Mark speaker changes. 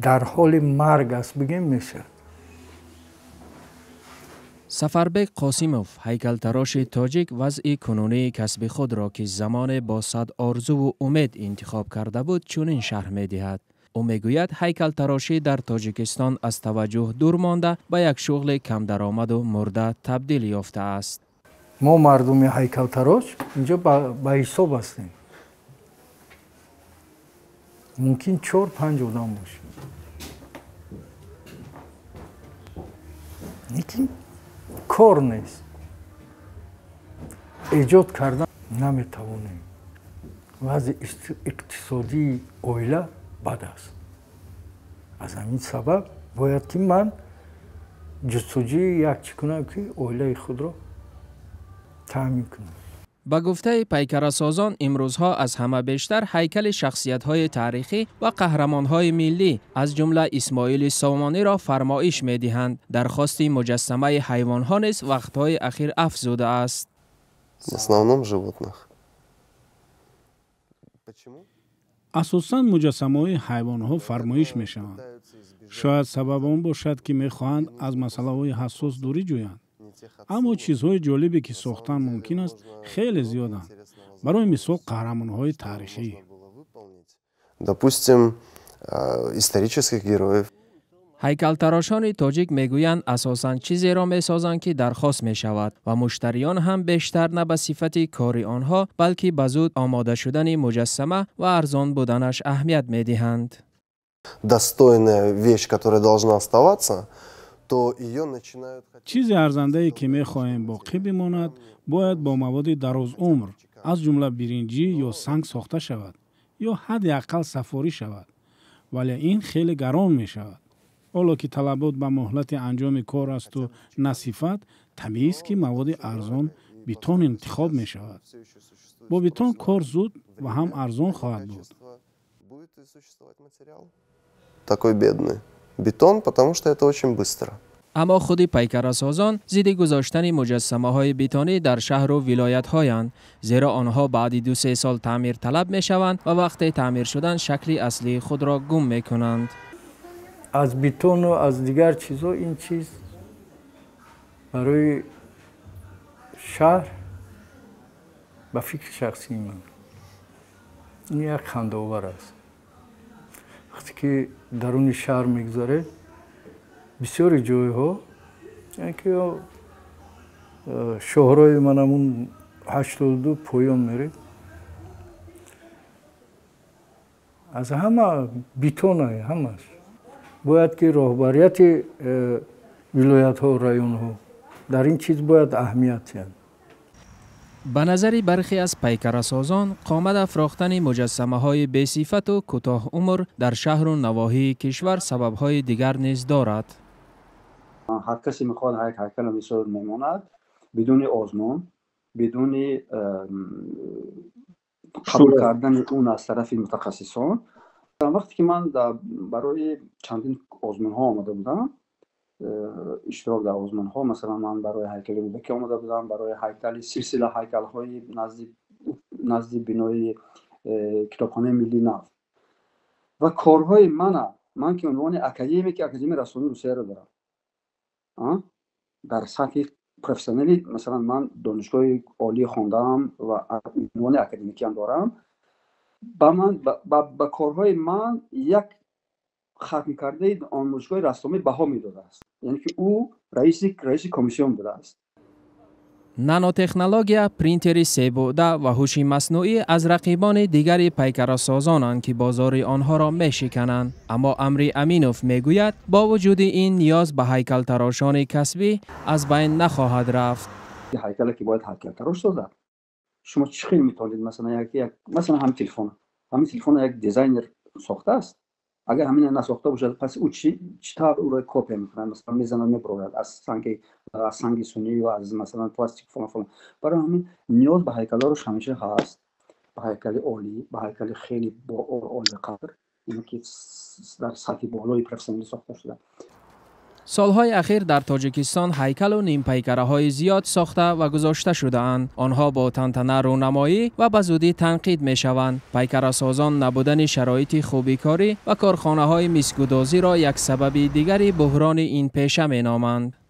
Speaker 1: در حال مرگ است بگیم میشه.
Speaker 2: سفربک قاسیموف هیکلتراش تاجیک وضع کنونی کسب خود را که زمان با صد آرزو و امید انتخاب کرده بود چنین شرح می دهد. او میگوید هیکلتراشی در تاجیکستان از توجه دور مانده به یک شغل کم درآمد و مرده تبدیل یافته است.
Speaker 1: ما مردم هیکلتراش اینجا با حساب هستیم. ممکن 4-5 آدم باشیم. لیکن کار نیست. ایجاد کردن نمیتوانیم. وضع اقتصادی اویله بد است. از همین سبب باید که من جستجوی یک چی کنم که اویله خود را تامین کنم.
Speaker 2: با گفته پیکرسازان امروزها از همه بیشتر هیکل شخصیت‌های تاریخی و قهرمان‌های ملی از جمله اسماعیل سامانی را فرمایش می‌دهند. درخواست مجسمه حیوان‌ها نیز وقت‌های اخیر افزوده است.
Speaker 3: В основном животных.
Speaker 4: اساساً مجسمه‌های حیوان‌ها فرمایش می‌شوند. شاید سبب آن باشد که می‌خواهند از مسائل حساس دوری جویند. اما چیزهای جالبی که ساختن ممکن است خیلی زیادند. برای مثال قهرمان‌های تاریخی.
Speaker 3: Допустим, исторических героев.
Speaker 2: هیکلتراشان تاجیک میگویند اساساً چیزی را میسازند که درخواست می شود و مشتریان هم بیشتر نه به صفت کاری آنها بلکه به زود آماده شدن مجسمه و ارزان بودنش اهمیت می دهند.
Speaker 3: Достойная вещь, которая должна оставаться, то ее начинают...
Speaker 4: چیز ارزنده‌ای که می‌خواهیم باقی بماند باید با مواد دراز عمر از جمله برنجی یا سنگ ساخته شود یا حداقل سفاری شود، ولی این خیلی گران می‌شود. حالا که طلبات به مهلت انجام کار است و نصیفت، طبیعی است که مواد ارزان بتون انتخاب می‌شود. با بتون کار زود و هم ارزان خواهد بود.
Speaker 3: Такой бедный. Бетон, потому что это очень быстро.
Speaker 2: اما خود پیکرسازان ضد گذاشتن مجسمه های بتونی در شهر و ولایت هایند، زیرا آنها بعد 2-3 سال تعمیر طلب می شوند و وقتی تعمیر شدن شکل اصلی خود را گم می کنند.
Speaker 1: از بتون و از دیگر چیزها این چیز برای شهر به فکر شخصی من این یک خنده‌آور است. وقتی که درون شهر میگذاره بسیاری جایها که شهرهای من همون 82 پایان میره از همه بیتونه همش باید که راهبریت ولایت ها و رایون ها در این چیز باید اهمیت دهند.
Speaker 2: به نظر برخی از پیکرسازان قامت افراختن مجسمه های بی‌صفت و کوتاه عمر در شهر و نواحی کشور سبب های دیگر نیز دارد.
Speaker 5: هر کسی میخواد یک هیکل مثل میماند بدون آزمون، بدون قبول کردن اون از طرف متخصصان. وقتی که من برای چندین آزمون ها آمده بودم، اشتراک در آزمون ها، مثلا من برای هیکل روبکی آمده بودم، برای هیکل سلسله هیکل های نزد بنای کتابخانه ملی نفت و کارهای من که عنوان اکادمی رسانه روسیه رو دارم در سطح پروفسیونالی، مثلا من دانشگاه عالی خواندم و عنوان اکادمیکی هم دارم. با کارهای من یک ختم کرده آموزشگاه رسانه بها میداده است، یعنی که او رئیس کمیسیون بوده است.
Speaker 2: نانوتکنولوژیا، پرینتر سه بعده و هوش مصنوعی از رقیبان دیگر پیکرسازانند که بازار آنها را میشکنند. اما امری امینوف میگوید با وجود این نیاز به هیکل تراشان کسبی از بین نخواهد رفت.
Speaker 5: هیکل که باید هیکل تراش سازد. شما چه خیلی میتونید مثلا همین تلفن یک دیزاینر ساخته است. اگر همین نساخته باشد پس او چی طور او را کپی میکنه، مثلا میزنه میبرد از سنگ سنی و از مثلا پلاستیک فلان. برای همین نیاز به هیکل روش همیشه هست، به هیکل عالی، به هیکل خیلی با عالی قدر، یعنی که در سطح بالای پروفسیونالی ساخته شده.
Speaker 2: سالهای اخیر در تاجیکستان هیکل و نیم پیکره های زیاد ساخته و گذاشته شده اند. آنها با تنتنه رونمایی و به زودی تنقید می شوند. پیکره سازان نبودن شرایط خوبی کاری و کارخانه های مسکودازی را یک سبب دیگری بحران این پیشه می نامند.